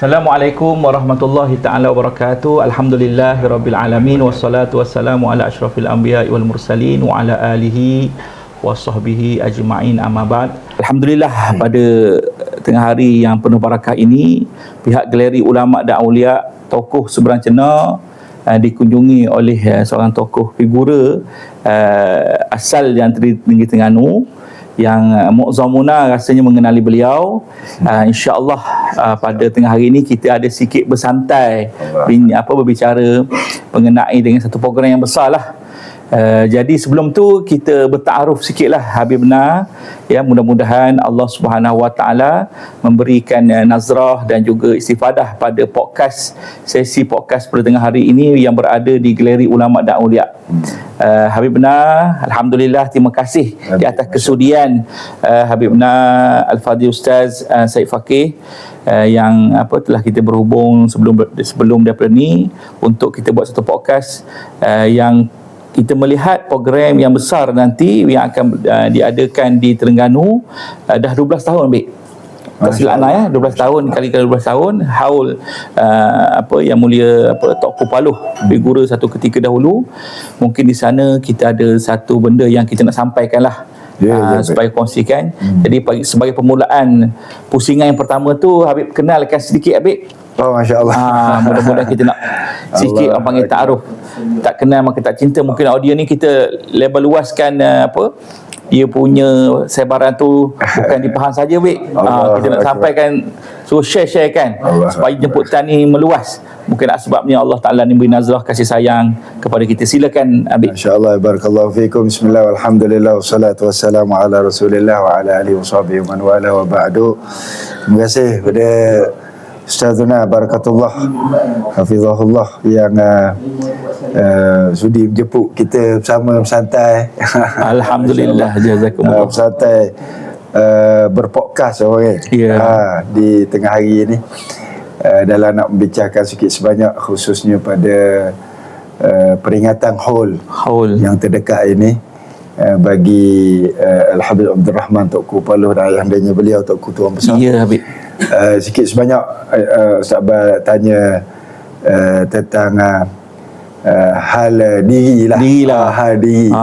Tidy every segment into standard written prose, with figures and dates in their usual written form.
Assalamualaikum warahmatullahi ta'ala wabarakatuh. Alhamdulillahirabbil alamin wassalatu wassalamu ala asyrafil anbiya'i wal mursalin wa ala alihi wa sahbihi ajma'in, amma ba'd. Alhamdulillah, pada tengah hari yang penuh barakah ini, pihak Galeri Ulama dan Aulia tokoh Seberang Cena dikunjungi oleh seorang tokoh figura asal yang Negeri Terengganu yang Mu'azzamuna rasanya mengenali beliau. InsyaAllah pada tengah hari ini kita ada sikit bersantai berbicara mengenai dengan satu program yang besar lah. Jadi sebelum tu kita bertaaruf sikitlah Habib Benar, ya, mudah-mudahan Allah Subhanahu Wa Taala memberikan nazrah dan juga istifadah pada sesi podcast pada tengah hari ini yang berada di Galeri Ulama dan Aulia. Habib Benar, alhamdulillah, terima kasih di atas kesudian Habib Benar Al-Fadhil Ustaz Said Faqih yang telah kita berhubung sebelum daripada ni untuk kita buat satu podcast yang kita melihat program yang besar nanti yang akan diadakan di Terengganu. Dah 12 tahun, Bik. Tak silap ya, 12 tahun kali 12 tahun haul yang mulia Tok Pupaluh, figura satu ketika dahulu. Mungkin di sana kita ada satu benda yang kita nak sampaikan lah. Supaya kongsikan. Jadi sebagai permulaan pusingan yang pertama tu, Habib kenalkan sedikit, Habib. Oh, Masya Allah. Mudah-mudahan kita nak sikit orang panggil ta'aruf. Tak kenal maka tak cinta. Mungkin audio ni kita lebar luaskan dia punya sebaran tu bukan di Pahang saja, Bik. Kita nak sampaikan, so share kan supaya jemputan ni meluas. Mungkin sebabnya Allah Ta'ala ni beri nazrah kasih sayang kepada kita. Silakan, Habib. InsyaAllah. Barakallahu fiikum. Bismillah, alhamdulillah, wassalatu wassalamu ala rasulillah wa ala alihi wa sahbihi wa man wala wa ba'du. Terima kasih kepada Ustazuna Barakatullah Hafizahullah yang sudi menjemput kita bersama bersantai. Alhamdulillah, jazakumullah. Bersantai berpodcast di tengah hari ini, dalam nak membicarakan sikit sebanyak khususnya pada peringatan haul yang terdekat ini bagi Al-Habib Abdul Rahman Tok Pupaluh dan ayahandanya beliau Tok Tuan Besar. Ya, Habib. Sikit sebanyak Ustaz Abah tanya tentang hal diri lah. Hal diri.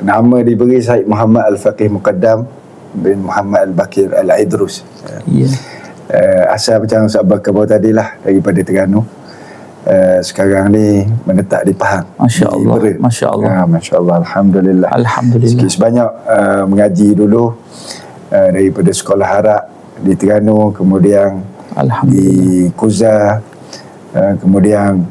Nama diberi Syed Muhammad Al-Faqih Muqaddam bin Muhammad Al-Bakir Al-Aidrus. Asal macam Ustaz Abah kebau tadi lah, daripada Terengganu. Sekarang ni menetap di Pahang. Masya Allah. Masya Allah. Masya Allah. Alhamdulillah. Alhamdulillah. Sikit sebanyak mengaji dulu daripada sekolah Harak di Terengganu, kemudian di Kuza, kemudian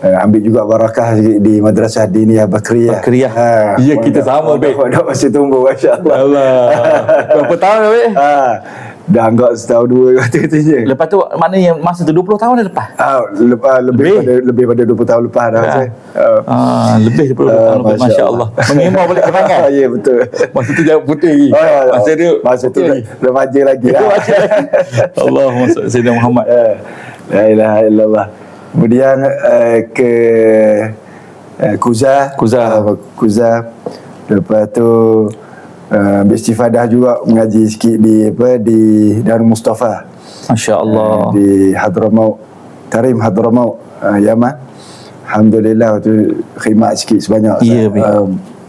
ambil juga barakah di Madrasah Diniyah Bakriyah. Ya, kita sama, Bek. Dah masih tumbuh, Masya Allah. Berapa tahun, Bek? Dah anggap setahun dua kata-katanya. Lepas tu maknanya masa tu 20 tahun dah lepas? Lebih pada 20 tahun lepas dah. Lebih 20 tahun lepas. Masya Allah. Mengimbau balik kenangan. Ya, betul. Masa tu jauh putih lagi. Masa tu remaja lagi. Allahumma salli Sayyidina Muhammad. La ilaha illallah. Kemudian ke Kuza. Lepas tu beristifadah juga mengaji sikit di Darul Mustafa. Masya Allah. Di Hadramaut, Karim Hadramaut, Yaman. Alhamdulillah, tu khidmat sikit sebanyak.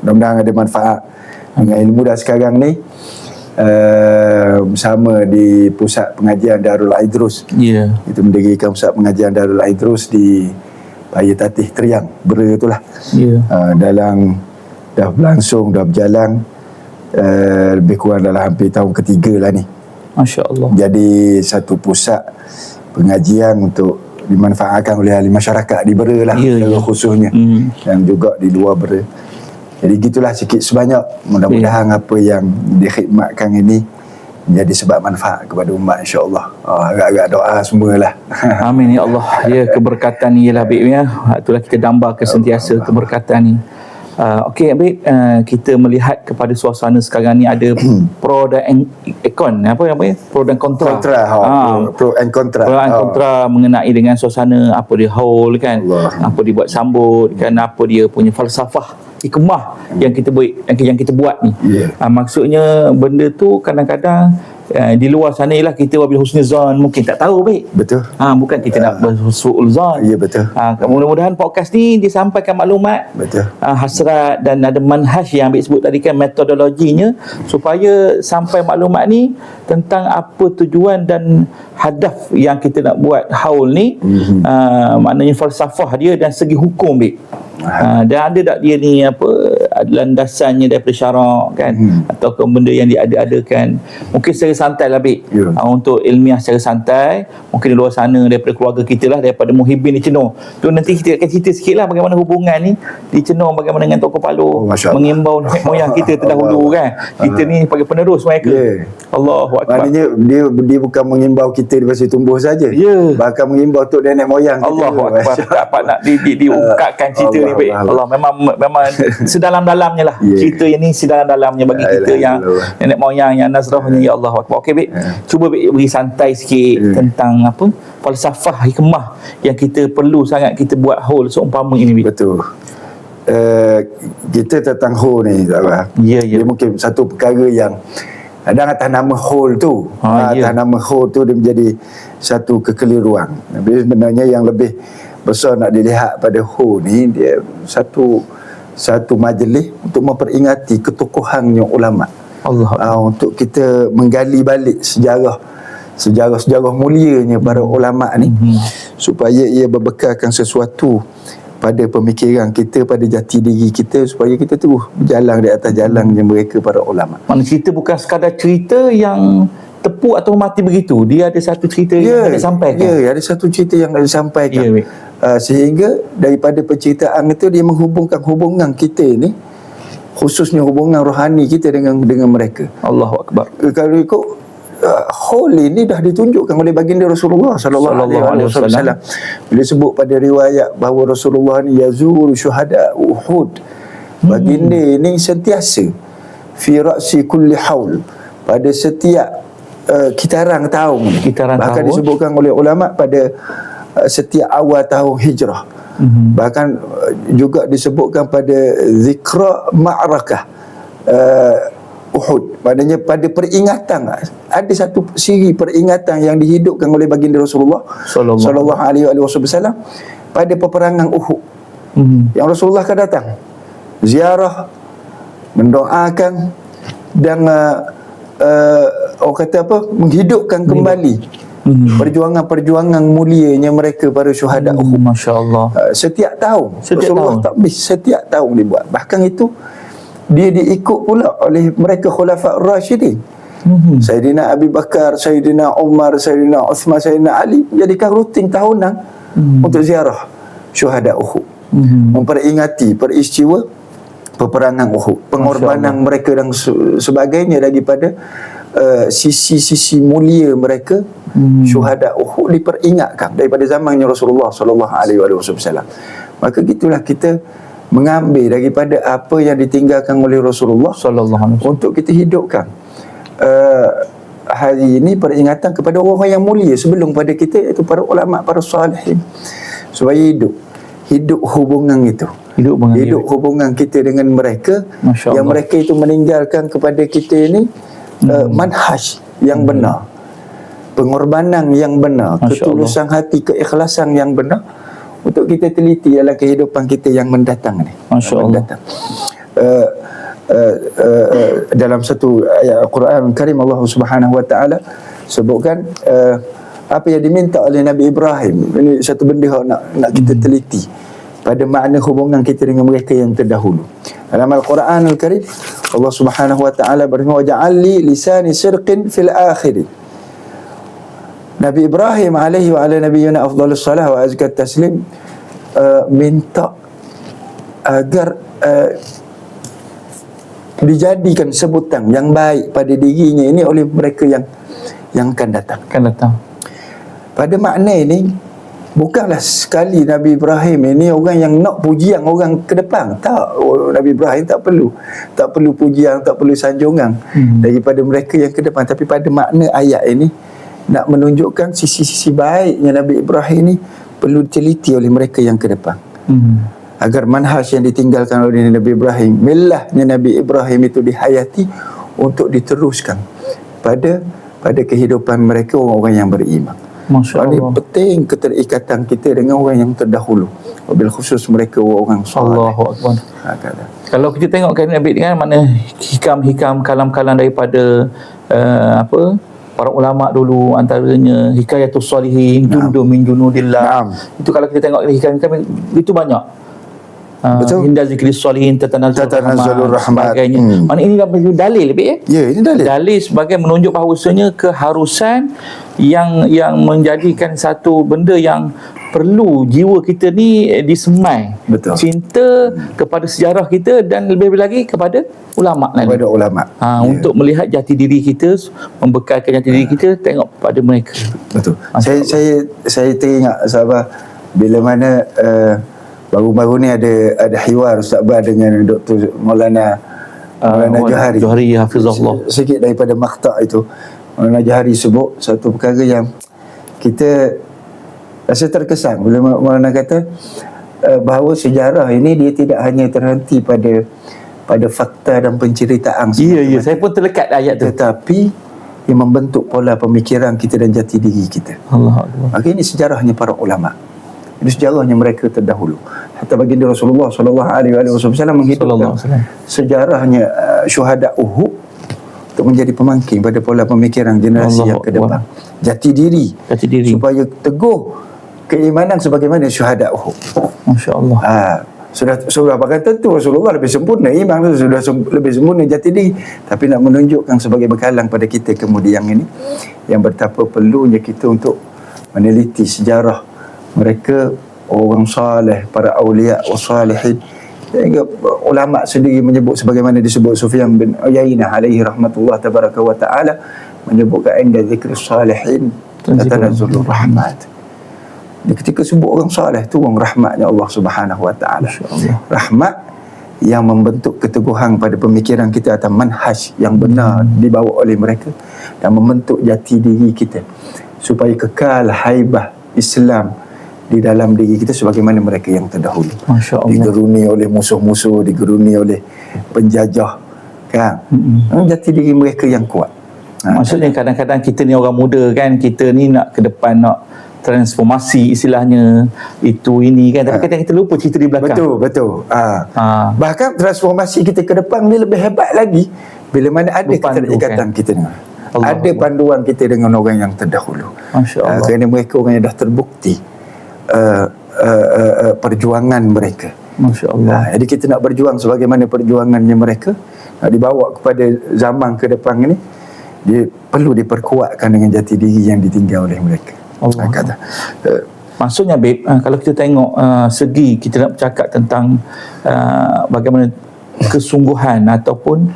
Mudah-mudahan ada manfaat dengan ilmu dah sekarang ni. Bersama di Pusat Pengajian Darul Aidrus. Kita mendirikan Pusat Pengajian Darul Aidrus di Raya Tatih Teriang, Bera itulah. Dalam dah berlangsung, dah berjalan lebih kurang dalam hampir tahun ketiga lah ni. Masya Allah. Jadi satu pusat pengajian untuk dimanfaatkan oleh ahli masyarakat di Bera lah, khususnya, dan juga di luar Bera. Jadi gitulah sikit sebanyak. Mudah-mudahan apa yang dikhidmatkan ini menjadi sebab manfaat kepada umat, insya-Allah. Agak-agak doa semualah. Amin ya Allah. Ya, keberkatan ni ialah, Habib, ya. Itulah kita dambakan sentiasa keberkatan ni. Okey, Habib, kita melihat kepada suasana sekarang ni ada pro dan pro dan kontra. Pro and kontra mengenai dengan suasana apa dia haul kan, apa dia buat sambut kan, apa dia punya falsafah hikmah yang kita buat ni. Maksudnya benda tu kadang-kadang Di luar sana ialah kita wabil husnuzan, mungkin tak tahu baik. Betul. Bukan kita nak bersu'ulzan. Ya, betul. Mudah-mudahan podcast ni disampaikan maklumat, Betul. hasrat, dan ada manhaj yang ambil sebut tadi kan, metodologinya, supaya sampai maklumat ni tentang apa tujuan dan hadaf yang kita nak buat haul ni. Maknanya falsafah dia dan segi hukum baik. Dan ada tak dia ni apa landasannya daripada syarak kan, ataupun benda yang diada-adakan mungkin secara santai lah baik. Untuk ilmiah secara santai, mungkin di luar sana daripada keluarga kita lah, daripada Muhyiddin di Cenor tu, nanti kita akan cerita sikit lah bagaimana hubungan ni di Cenor, bagaimana dengan Tokoh Palu mengimbau nenek moyang kita terdahulu kan. Kita ni sebagai penerus mereka. Allahu Akbar. Maknanya dia bukan mengimbau kita di pasir tumbuh saja, bahkan mengimbau untuk nenek moyang kita. Allahu Akbar. Tak dapat nak diungkapkan cerita ni baik. Allah memang sedalam-dalamnya lah. Cerita yang ni sedalam-dalamnya bagi kita yang nenek moyang, yang nazrahnya. Ya Allah Akbar. Okey baik. Cuba baik beri santai sikit tentang apa falsafah hikmah yang kita perlu sangat kita buat haul seumpama ini baik. Betul. Kita tentang haul ni tak apa. Dia mungkin satu perkara yang dan atas nama haul tu, atas nama haul tu dia menjadi satu kekeliruan. Tapi sebenarnya yang lebih besar nak dilihat pada haul ni, dia satu majlis untuk memperingati ketokohannya ulama. Untuk kita menggali balik sejarah mulianya para ulama ni, supaya ia berbekalkan sesuatu pada pemikiran kita, pada jati diri kita, supaya kita terus berjalan di atas jalannya mereka para ulama. Mana cerita bukan sekadar cerita yang tepuk atau mati begitu. Dia ada satu cerita yang ada sampaikan. Ada satu cerita yang ada sampaikan. Sehingga daripada penceritaan itu dia menghubungkan hubungan kita ni, khususnya hubungan rohani kita dengan mereka. Allahu Akbar. Kalau ikut haul ini dah ditunjukkan oleh baginda Rasulullah sallallahu alaihi wasallam. Bila sebut pada riwayat bahawa Rasulullah ni yazuru syuhada Uhud. Baginda ini sentiasa fi ra'si kulli haul, pada setiap kitaran tahun. Bahkan disebutkan oleh ulama pada setiap awal tahun hijrah. Bahkan juga disebutkan pada zikra ma'rakah Uhud. Maknanya pada peringatan, ada satu siri peringatan yang dihidupkan oleh baginda Rasulullah sallallahu alaihi wasallam pada peperangan Uhud. Yang Rasulullah akan datang ziarah, mendoakan, dan orang kata apa, menghidupkan kembali perjuangan-perjuangan mulianya mereka para syuhada Uhud. Masya-Allah. Setiap tahun Rasulullah tak habis, setiap tahun dibuat. Bahkan itu dia diikut pula oleh mereka khulafa ar-rasyidin. Sayyidina Abi Bakar, Sayyidina Umar, Sayyidina Uthman, Sayyidina Ali menjadikan rutin tahunan untuk ziarah syuhada Uhud, memperingati peristiwa peperangan Uhud, pengorbanan mereka dan sebagainya daripada sisi-sisi mulia mereka. Syuhada Uhud diperingatkan daripada zamannya Rasulullah sallallahu alaihi wasallam. Maka gitulah kita mengambil daripada apa yang ditinggalkan oleh Rasulullah sallallahu alaihi wasallam untuk kita hidupkan hari ini, peringatan kepada orang yang mulia sebelum pada kita, iaitu para ulama, para salihin, supaya hidup hubungan itu, hidup hubungan kita dengan mereka, yang mereka itu meninggalkan kepada kita ini manhaj yang benar, pengorbanan yang benar, ketulusan hati, keikhlasan yang benar, untuk kita teliti dalam kehidupan kita yang mendatang ni. Masya-Allah. Dalam satu ayat Al-Quran Karim, Allah Subhanahu wa taala sebutkan apa yang diminta oleh Nabi Ibrahim. Ini satu benda nak kita teliti pada makna hubungan kita dengan mereka yang terdahulu. Dalam Al-Quran Al-Karim, Allah Subhanahu wa taala berfirman, "Waj'alli lisani sirqin fil akhir." Nabi Ibrahim alaihi wa ala nabiyyina afdhalus salah wa azkat taslim minta agar dijadikan sebutan yang baik pada dirinya ini oleh mereka yang akan datang. Pada makna ini, bukanlah sekali Nabi Ibrahim ini orang yang nak pujian orang ke depan. Tak, Nabi Ibrahim tak perlu pujian, tak perlu sanjungan daripada mereka yang ke depan. Tapi pada makna ayat ini nak menunjukkan sisi-sisi baiknya Nabi Ibrahim ni perlu diteliti oleh mereka yang ke depan, agar manhaj yang ditinggalkan oleh Nabi Ibrahim, millahnya Nabi Ibrahim itu dihayati untuk diteruskan pada pada kehidupan mereka orang-orang yang beriman. Masya Ini Allah. penting keterikatan kita dengan orang yang terdahulu, wabil khusus mereka orang soleh. Allahu Akbar. Kata. Kalau kita tengok kan Nabi kan, mana hikam-hikam kalam-kalam daripada para ulama dulu, antaranya Hikayatus Salihin, Jundum min Junudillah. Itu kalau kita tengok hikam-hikam itu banyak. Betul. Hinda zikris solihin Tatanazzalur rahmat. Sebagainya. Mana ini dapat dalil lebih Ya, ini dalil. Dalil sebagai menunjuk bahawasanya keharusan yang menjadikan satu benda yang perlu jiwa kita ni disemai. Betul. Cinta kepada sejarah kita dan lebih lagi kepada ulama lagi. Kepada ulama. Untuk melihat jati diri kita, membekalkan jati diri kita, tengok pada mereka. Betul. Saya teringat sahabat bila mana baru-baru ni ada hiwar Ustaz Bar dengan Dr. Maulana Johari. Johari hafizahullah. Sikit daripada makta' itu, Maulana Johari sebut satu perkara yang kita rasa terkesan bila Maulana kata bahawa sejarah ini dia tidak hanya terhenti pada fakta dan penceritaan. Ya, saya pun terlekat ayat tu. Tetapi ia membentuk pola pemikiran kita dan jati diri kita. Allah Akbar. Maka ini sejarahnya para ulama. Ini sejarahnya mereka terdahulu. Hatta baginda Rasulullah sallallahu alaihi wasallam menghidupkan sejarahnya syuhada Uhud untuk menjadi pemangkin pada pola pemikiran generasi yang ke depan. Jati diri supaya teguh keimanan sebagaimana syuhada Uhud. Masya-Allah. Sudah bahkan tentu Rasulullah lebih sempurna iman tu, sudah lebih sempurna jati diri, tapi nak menunjukkan sebagai bekalan pada kita kemudian ini yang betapa perlunya kita untuk meneliti sejarah mereka, orang saleh, para awliya wa salihin. Sehingga ulama sendiri menyebut sebagaimana disebut Sufyan bin Uyainah alaihi rahmatullah tabaraka wa ta'ala, menyebutkan inda zikri salihin tatanazzalur rahmat. Ketika sebut orang saleh tu orang rahmatnya Allah Subhanahu wa ta'ala. Rahmat yang membentuk keteguhan pada pemikiran kita atas manhaj yang benar dibawa oleh mereka dan membentuk jati diri kita supaya kekal haibah Islam di dalam diri kita sebagaimana mereka yang terdahulu. Digeruni oleh musuh-musuh, digeruni oleh penjajah, kan? Jati diri mereka yang kuat. Maksudnya kadang-kadang kita ni orang muda kan, kita ni nak ke depan, nak transformasi istilahnya itu ini kan, tapi kadang kita lupa cerita di belakang. Betul. Bahkan transformasi kita ke depan ni lebih hebat lagi bila mana ada keterikatan kita dengan ada panduan kita dengan orang yang terdahulu. Masya-Allah. Kerana mereka orang yang dah terbukti perjuangan mereka. Masya-Allah. Jadi kita nak berjuang sebagaimana perjuangannya mereka, nak dibawa kepada zaman ke depan ini, dia perlu diperkuatkan dengan jati diri yang ditinggal oleh mereka. Allah kata. Maksudnya babe, kalau kita tengok segi kita nak bercakap tentang bagaimana kesungguhan ataupun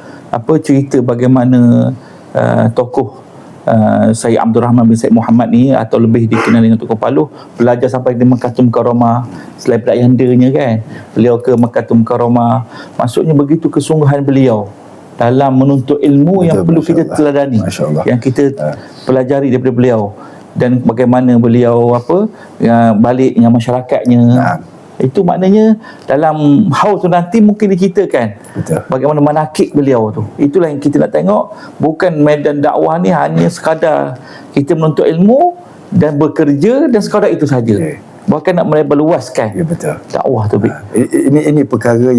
cerita bagaimana tokoh Syed Abdul Rahman bin Syed Muhammad ni, atau lebih dikenal dengan Tokoh Paluh, belajar sampai di Mekkatul Mukarramah selain ayandanya kan, beliau ke Mekkatul Mukarramah. Maksudnya begitu kesungguhan beliau dalam menuntut ilmu yang perlu kita teladani, yang kita pelajari daripada beliau, dan bagaimana beliau balik dengan masyarakatnya. Itu maknanya dalam haul tu nanti mungkin diceritakan bagaimana manakib beliau tu. Itulah yang kita nak tengok. Bukan medan dakwah ni hanya sekadar kita menuntut ilmu dan bekerja dan sekadar itu saja. Bahkan nak melebarluaskan dakwah tu. Ini perkara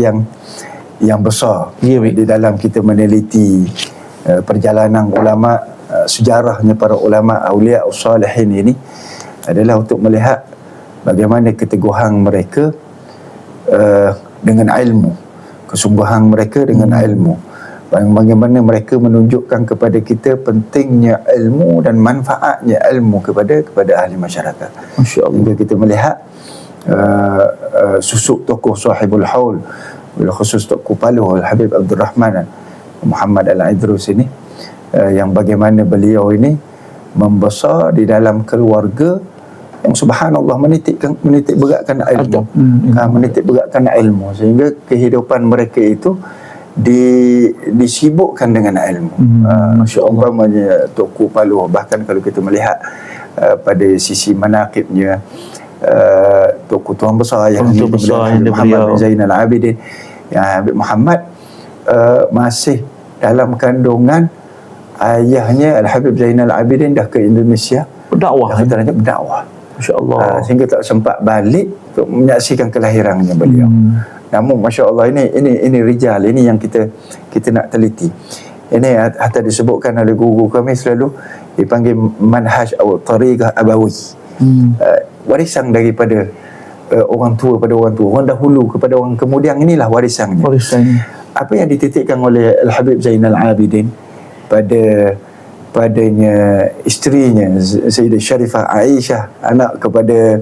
yang besar di dalam kita meneliti perjalanan ulama, sejarahnya para ulama awliya salihin ini adalah untuk melihat bagaimana keteguhan mereka dengan ilmu, kesungguhan mereka dengan ilmu, bagaimana mereka menunjukkan kepada kita pentingnya ilmu dan manfaatnya ilmu kepada ahli masyarakat. Hingga kita melihat susuk tokoh sahibul haul, bila khusus Tokoh Paluh Al-Habib Abdul Rahman Muhammad Al-Idrus ini, yang bagaimana beliau ini membesar di dalam keluarga yang subhanallah menitik beratkan ilmu, menitik beratkan ilmu, sehingga kehidupan mereka itu disibukkan dengan ilmu. Umpamanya Tokoh Paluh, bahkan kalau kita melihat pada sisi manaqibnya, Tokoh Tuan Besar yang Muhammad bin Zainal Abidin, yang Habib Muhammad masih dalam kandungan ayahnya Al-Habib Zainal Abidin dah ke Indonesia Berdakwah. dah katanya berdakwah. Masya-Allah. Sehingga tak sempat balik untuk menyaksikan kelahirannya beliau. Namun masya-Allah ini rijal, ini yang kita nak teliti. Ini hatta disebutkan oleh guru kami selalu dipanggil manhaj atau tariqah abawi. Warisan daripada orang tua pada orang tua, orang dahulu kepada orang kemudian, inilah warisannya. Apa yang dititikkan oleh Al-Habib Zainal Abidin padanya isterinya Sayyidah Sharifah Aisyah, anak kepada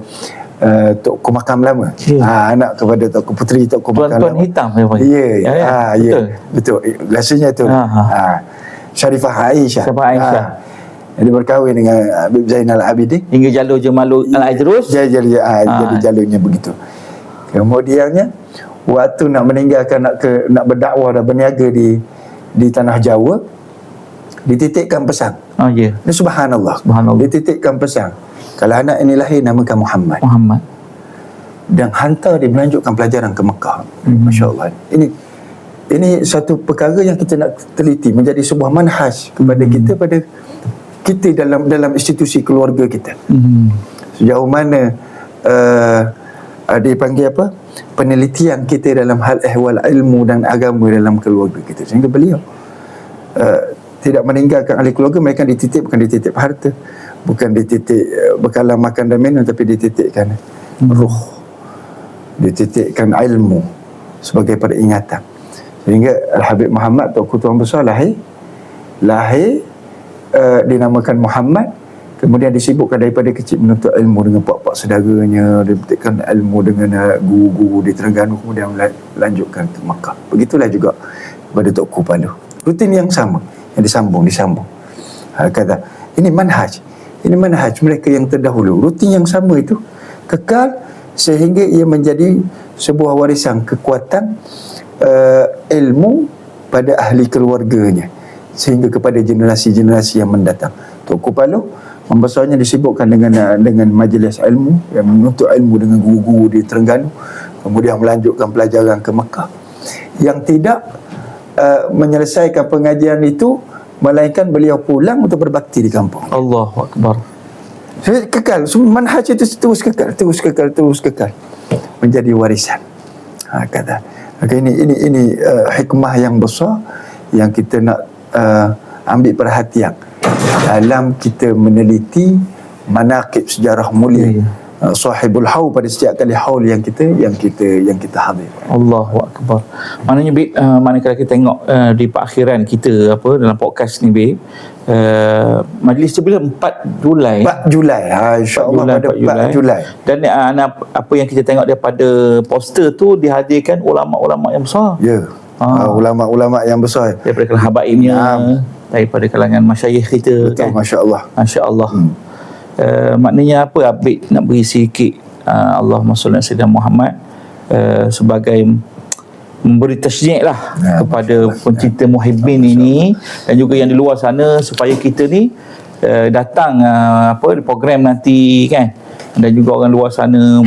Tok Makam Lama. Anak kepada Tok Puteri Tok Makam Lama. Tuan hitam ya. Betul. Rasanya tu. Sharifah Aisyah. Jadi berkahwin dengan Habib Zainal Abidin hingga jalur Jemalu Al-Aidrus. Jadi jalurnya begitu. Kemudiannya waktu nak meninggalkan, nak berdakwah dan berniaga di tanah Jawa, dititikkan pesan. Ini subhanallah. Dititikkan pesan. Kalau anak ini lahir namakan Muhammad. Dan hantar dia melanjutkan pelajaran ke Mekah. Masya-Allah. Ini satu perkara yang kita nak teliti menjadi sebuah manhaj kepada kita dalam institusi keluarga kita. Sejauh mana dipanggil apa? Penelitian kita dalam hal ehwal ilmu dan agama dalam keluarga kita. Sehingga beliau tidak meninggalkan ahli keluarga, mereka bukan dititip harta, bukan dititip bekalan makan dan minum, tapi dititipkan ruh, dititipkan ilmu sebagai peringatan. Sehingga Al-Habib Muhammad Tuan Tuan Besar lahir dinamakan Muhammad, kemudian disibukkan daripada kecil menuntut ilmu dengan pak-pak saudaranya, diberikan ilmu dengan guru-guru di Terengganu, kemudian lanjutkan ke Makkah. Begitulah juga kepada Tok Kupalu. Rutin yang sama yang disambung. Kata ini manhaj mereka yang terdahulu. Rutin yang sama itu kekal sehingga ia menjadi sebuah warisan kekuatan ilmu pada ahli keluarganya sehingga kepada generasi-generasi yang mendatang. Tok Kupalu membesarnya disibukkan dengan majlis ilmu, yang menuntut ilmu dengan guru-guru di Terengganu, kemudian melanjutkan pelajaran ke Mekah, yang tidak menyelesaikan pengajian itu, melainkan beliau pulang untuk berbakti di kampung. Allahu Akbar. Kekal, manhaj itu terus kekal menjadi warisan. Kata. Ini hikmah yang besar yang kita nak ambil perhatian dalam kita meneliti manaqib sejarah mulia sahibul haul pada setiap kali haul yang kita hadir. Allahu Akbar. Maknanya manakala kita tengok di perakhiran kita dalam podcast ni majlis tu bila 4 Julai. 4 Julai. Insya-Allah pada 4 Julai. Dan apa yang kita tengok daripada poster tu dihadirkan ulama-ulama yang besar. Ya. Ulama-ulama yang besar daripada kalangan habaibnya, daripada kalangan masyayikh kita. Betul, masya-Allah. Masya-Allah. Maknanya apa Abid nak beri sikit Allahumma salli ala sayyidina Muhammad sebagai memberi tasjid lah kepada pencinta muhibbin ini dan juga yang di luar sana, supaya kita ni datang di program nanti kan, dan juga orang luar sana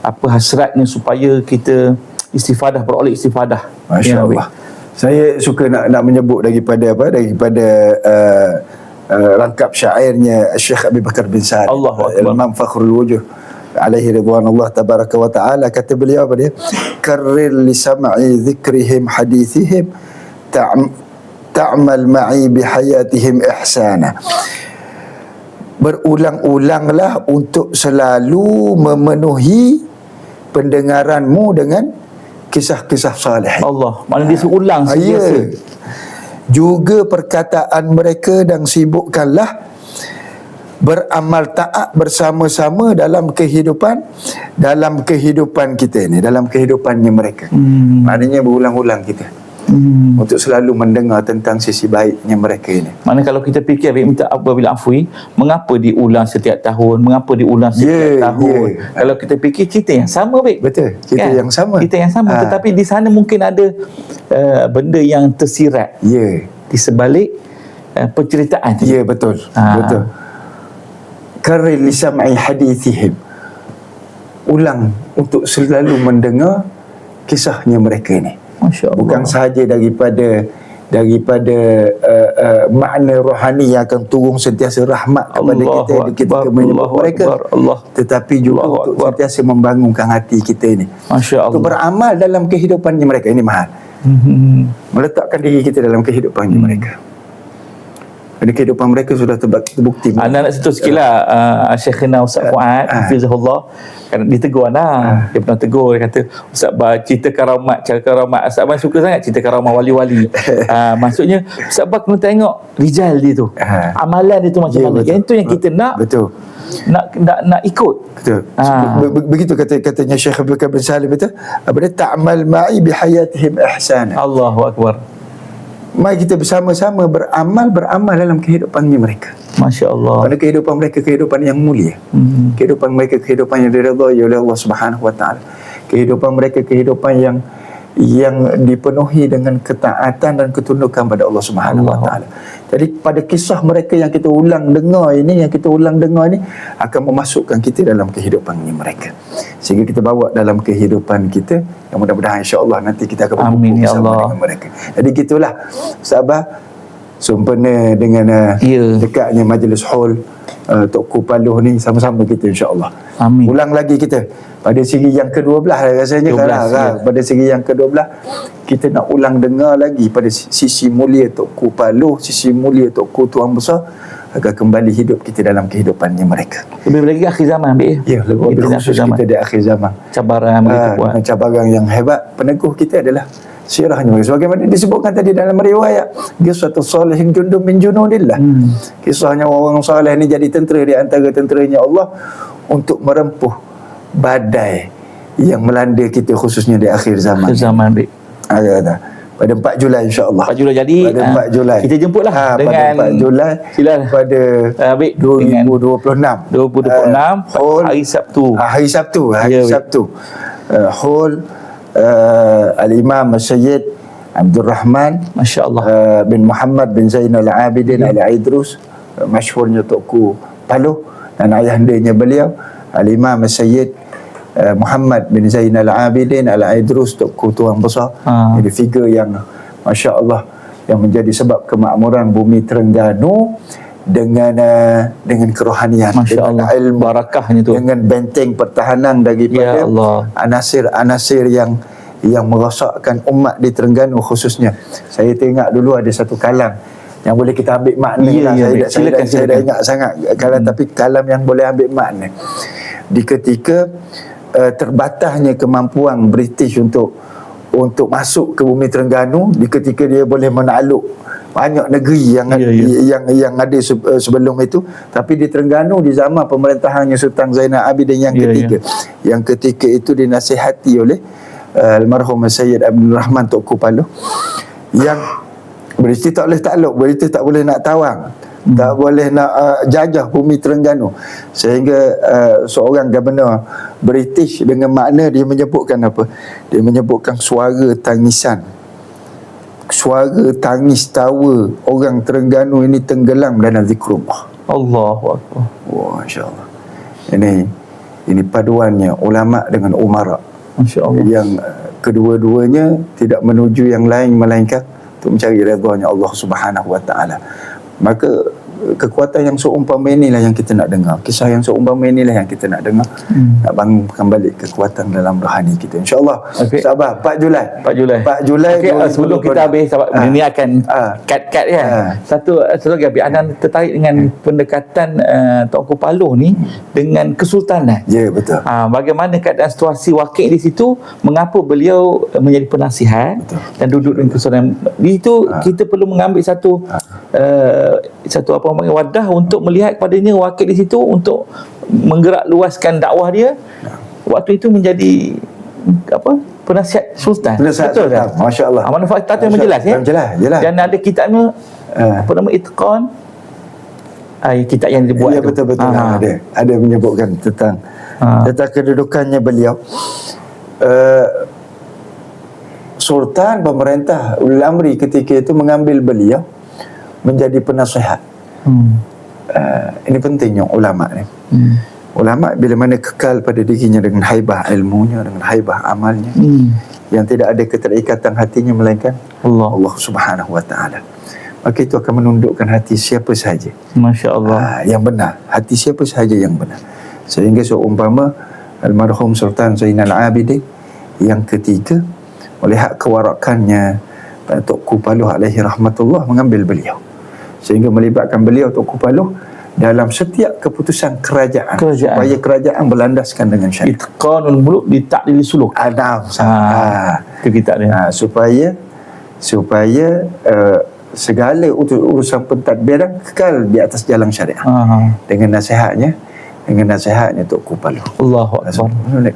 hasratnya supaya kita beroleh istifadah. Masya-Allah. Saya suka nak menyebut daripada rangkap syairnya Syekh Abi Bakar bin Sa'id, Imam Fakhrul Wujuh alaihi ridwanullah tabaraka wa ta'ala. Kata beliau apa dia? Karrir li sam'i dhikrihim hadithihim ta'mal ma'i bihayatihim ihsana. Berulang-ulanglah untuk selalu memenuhi pendengaranmu dengan kisah-kisah salih. Allah, maknanya dia seulang sentiasa. Juga perkataan mereka, dan sibukkanlah beramal taat bersama-sama dalam kehidupan kita ni, dalam kehidupannya mereka. Maknanya berulang-ulang kita untuk selalu mendengar tentang sisi baiknya mereka ini. Mana kalau kita fikir minta apabila afwi, mengapa diulang setiap tahun, mengapa diulang setiap tahun? Kalau kita fikir cerita yang sama, betul, cerita yang sama, tetapi di sana mungkin ada benda yang tersirat di sebalik penceritaan. Betul. Karri li sam'i hadithihim, ulang untuk selalu mendengar kisahnya mereka ini. Masya Allah. Bukan sahaja daripada daripada makna rohani yang akan turun sentiasa rahmat kepada kita ketika menyebut mereka, tetapi juga untuk sentiasa membangunkan hati kita ini, untuk beramal dalam kehidupannya mereka. Ini mahal, meletakkan diri kita dalam kehidupannya mereka. Kerana kehidupan mereka sudah terbukti. Anda nak sentuh sikit lah Syekhina Ustaz Fuad Hafizahullah, kan dia tegur Ana. Dia pernah tegur, dia kata, Ustaz Bah, cerita karamat, cara karamat Ustaz Bah suka sangat cerita karamat wali-wali. Maksudnya Ustaz Bah kena tengok rijal dia tu, amalan dia tu macam mana. Yang tu yang kita nak. Betul. Nak ikut. Betul. Begitu katanya Syekh Abdul Kabir Salim, betul. Apa dia, ta'mal ma'i bihayatihim ihsana. Allahu Akbar. Mari kita bersama-sama beramal dalam kehidupannya mereka. Masya Allah. Kerana kehidupan mereka kehidupan yang mulia. Kehidupan mereka kehidupan yang diridhai oleh Allah Subhanahu Wa Taala. Kehidupan mereka kehidupan yang dipenuhi dengan ketaatan dan ketundukan pada Allah Subhanahu Wa Taala. Jadi pada kisah mereka yang kita ulang dengar ini akan memasukkan kita dalam kehidupan mereka, sehingga kita bawa dalam kehidupan kita, yang mudah-mudahan insya-Allah nanti kita akan berkumpul bersama dengan mereka. Jadi gitulah sahabat, sempena dengan dekatnya majlis haul Tok Kupaluh ni, sama-sama kita insya-Allah. Ulang lagi kita pada siri yang ke-12 rasanya 12, pada siri yang ke-12 kita nak ulang dengar lagi pada sisi mulia Tok Kupaluh, sisi mulia Tok Ku Tuan Besar, agar kembali hidup kita dalam kehidupannya mereka. Lebih lagi akhir zaman, ya, lebih khusus kita di akhir zaman. Cabaran begitu kuat. Cabaran yang hebat, peneguh kita adalah sirahnya mereka. Sebagaimana disebutkan tadi dalam riwayat, Qissatul Salihin Jundun min Junudillah. Kisahnya orang saleh ni jadi tentera di antara tenteranya Allah untuk merempuh badai yang melanda kita, khususnya di akhir zaman. Akhir zaman, pada 4 Julai insya-Allah. 4 Julai jadi pada 4 Julai kita jemputlah dengan pada 4 Julai pada 2026 hari Sabtu. Hari Sabtu. Haul Al-Imam Sayyid Abdul Rahman, masya-Allah, bin Muhammad bin Zainal Abidin Al-Aidrus, masyhurnya Tok Ku Paluh, dan ayahandanya beliau Al-Imam Sayyid Muhammad bin Zainal Abidin Al-Aidrus, Tok Ku Tuan Besar. Jadi figure yang masya-Allah, yang menjadi sebab kemakmuran bumi Terengganu dengan kerohanian, dengan ilmu, barakahnya tu, dengan benteng pertahanan daripada anasir-anasir yang merosakkan umat di Terengganu khususnya. Saya tengok dulu ada satu kalam yang boleh kita ambil makna. Saya dah ingat sangat kalam, tapi kalam yang boleh ambil makna di ketika terbatasnya kemampuan British untuk masuk ke bumi Terengganu, di ketika dia boleh menakluk banyak negeri yang ada sebelum itu. Tapi di Terengganu, di zaman pemerintahannya Sultan Zainal Abidin yang ketiga, yang ketika itu dinasihati oleh almarhum Sayyid Abdul Rahman Tok Ku Paluh, yang British tak boleh takluk, British tak boleh nak tawang, tak boleh nak jajah bumi Terengganu, sehingga seorang governor British dengan makna dia menyebutkan apa? Dia menyebutkan suara tangisan, suara tangis tawa orang Terengganu ini tenggelam dalam zikrullah. Allahu Akbar. Wah, insya-Allah. Ini paduannya ulama dengan umara, masya-Allah, yang kedua-duanya tidak menuju yang lain melainkan untuk mencari redha-Nya Allah Subhanahu Wa Taala. Maka kekuatan yang seumpama inilah yang kita nak dengar, kisah yang seumpama inilah yang kita nak dengar, nak bangunkan balik kekuatan dalam rohani kita, insya-Allah. Sabar 4 Julai. Okay, sebelum kita habis sahabat, ini akan cut kan. Satu lagi habis, anda tertarik dengan pendekatan Tok Ku Paluh ni dengan kesultanan. Ya, betul. Bagaimana keadaan situasi wakil di situ, mengapa beliau menjadi penasihat dan duduk dengan kesultanan. Di situ kita perlu mengambil satu wadah untuk melihat kepadanya wakil di situ untuk menggerak luaskan dakwah dia. Waktu itu menjadi penasihat sultan. Betul kan? Masya-Allah. Manfaatnya menjelas ya. Jelas. Dan ada kitabnya Itqan. Kitab yang dibuat tu. Betul. Ada menyebutkan tentang kedudukannya beliau. Sultan pemerintah Ulul Amri ketika itu mengambil beliau menjadi penasihat. Ini pentingnya ulama ni. Ulama bila mana kekal pada dirinya dengan haibah ilmunya, dengan haibah amalnya, yang tidak ada keterikatan hatinya melainkan Allah. Allah Subhanahu wa taala. Maka itu akan menundukkan hati siapa sahaja. Masya-Allah. Yang benar, hati siapa sahaja yang benar. Sehingga seumpama almarhum Sultan Zainal Abidin yang ketiga, melihat kewarakannya Tok Kupaluh alaihi rahmatullah mengambil beliau, sehingga melibatkan beliau Tok Kupaluh dalam setiap keputusan kerajaan. Supaya kerajaan berlandaskan dengan syariat. Itqanul muluk li ta'dil suluk. Itu kita dia. Supaya segala urusan pentadbiran kekal di atas jalan syariat. Dengan nasihatnya Tok Kupaluh. Allahu akbar.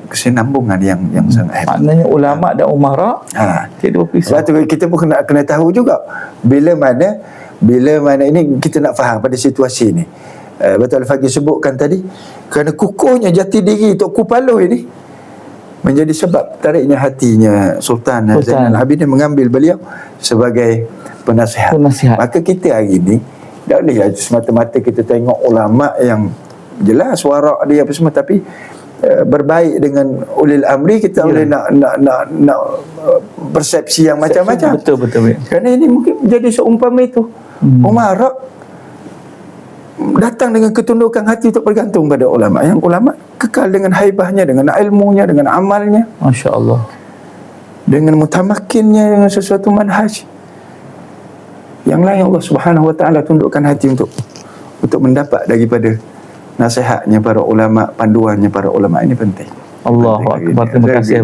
Kesinambungan yang sangat hebat. Maknanya ulama dan umara tidak berpisah. Sebab tu kita pun kena tahu juga bila mana ini kita nak faham pada situasi ni. Betul Al-Faqih sebutkan tadi, kerana kukuhnya jati diri Tok Kupaluh ini menjadi sebab tariknya hatinya Sultan Zainal Abidin mengambil beliau sebagai penasihat. Maka kita hari ini tak boleh semata-mata kita tengok ulama yang jelas warak dia apa semua, tapi berbaik dengan ulil amri, kita boleh nak persepsi yang macam-macam. Betul. Kerana ini mungkin menjadi seumpama itu. Umar datang dengan ketundukan hati untuk bergantung pada ulama. Yang ulama kekal dengan haibahnya, dengan ilmunya, dengan amalnya. Masya Allah. Dengan mutamakinnya, dengan sesuatu manhaj. Yang lain Allah Subhanahu wa taala tundukkan hati untuk mendapat daripada nasihatnya para ulama, panduannya para ulama. Ini penting. Allahu akbar. Terima kasih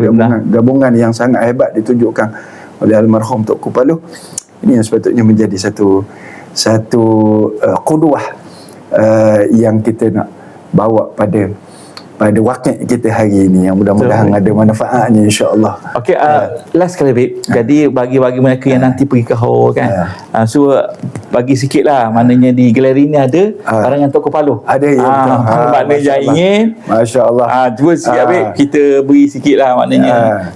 gabungan yang sangat hebat ditunjukkan oleh almarhum Tok Kupaluh. Ini yang sepatutnya menjadi satu qudwah yang kita nak bawa pada wakil kita hari ini, yang mudah-mudahan ada manfaatnya insya-Allah. Okey, last kali Bib. Jadi bagi mereka yang nanti pergi ke haul kan. So bagi sikitlah, maknanya di galeri ni ada barangan Tok Kupaluh. Ada ya. Maknanya ingin masya-Allah. Cuba sikit Bib, kita beri sikitlah maknanya.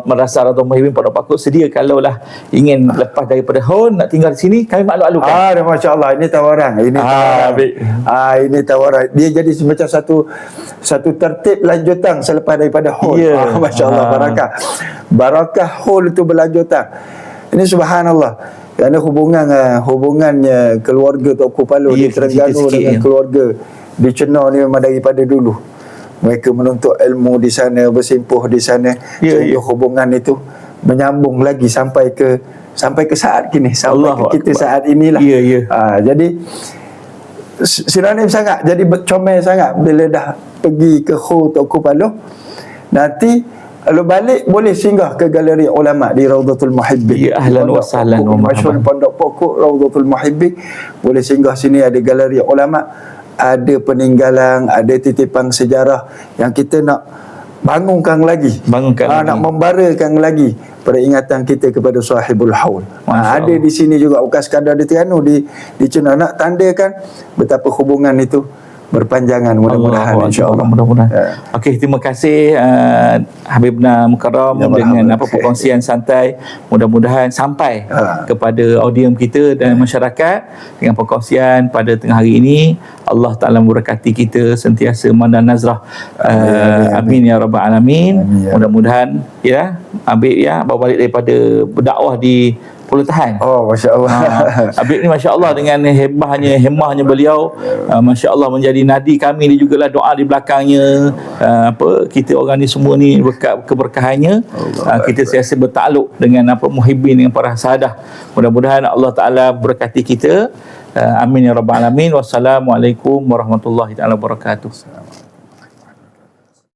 Merasa Radha Muhyiddin pada Pakut sedia kalau lah ingin lepas daripada Hon nak tinggal di sini, kami makluk-alukan. Masya-Allah, ini tawaran. Ini tawaran. Dia jadi semacam satu tertib lanjutan selepas daripada Hon. Masya-Allah, barakah Hon itu berlanjutan. Ini subhanallah. Kerana hubungannya keluarga Tok Kupaluh di Terengganu dengan keluarga di Chenor ni memang daripada dulu. Mereka menuntut ilmu di sana, bersimpuh di sana, sehingga hubungan itu menyambung lagi sampai ke saat kini, sampai ke kita saat inilah. Jadi sinonim sangat, jadi comel sangat bila dah pergi ke Tok Kupaluh. Nanti kalau balik boleh singgah ke galeri ulama di Raudhatul Muhibbin. Ahlan wa sahlan wa marhaban. Pondok Pokok Raudhatul Muhibbin, boleh singgah sini, ada galeri ulama. Ada peninggalan, ada titipan sejarah yang kita nak bangunkan lagi. Nak membarakan lagi peringatan kita kepada sahibul haul. Ada di sini juga, bukan sekadar di Terengganu, di Chenor, nak tandakan betapa hubungan itu berpanjangan, mudah-mudahan insya-Allah. Okey, terima kasih Habibna Mukarram dengan perkongsian santai. Mudah-mudahan sampai kepada audiens kita dan masyarakat dengan perkongsian pada tengah hari ini. Allah Taala memberkati kita sentiasa mandang nazrah. Amin ya rabbal alamin. Mudah-mudahan Habib baru balik daripada berdakwah di Pulau Tahan. Masya-Allah. Habib ni masya-Allah dengan hemahnya beliau, masya-Allah menjadi nadi kami ni jugalah, doa di belakangnya. Kita orang ni semua ni berkat keberkahannya, kita sentiasa bertakluk dengan muhibbin, dengan para sahadah. Mudah-mudahan Allah Taala berkati kita. Amin ya rabbal alamin. Wassalamualaikum warahmatullahi taala wabarakatuh.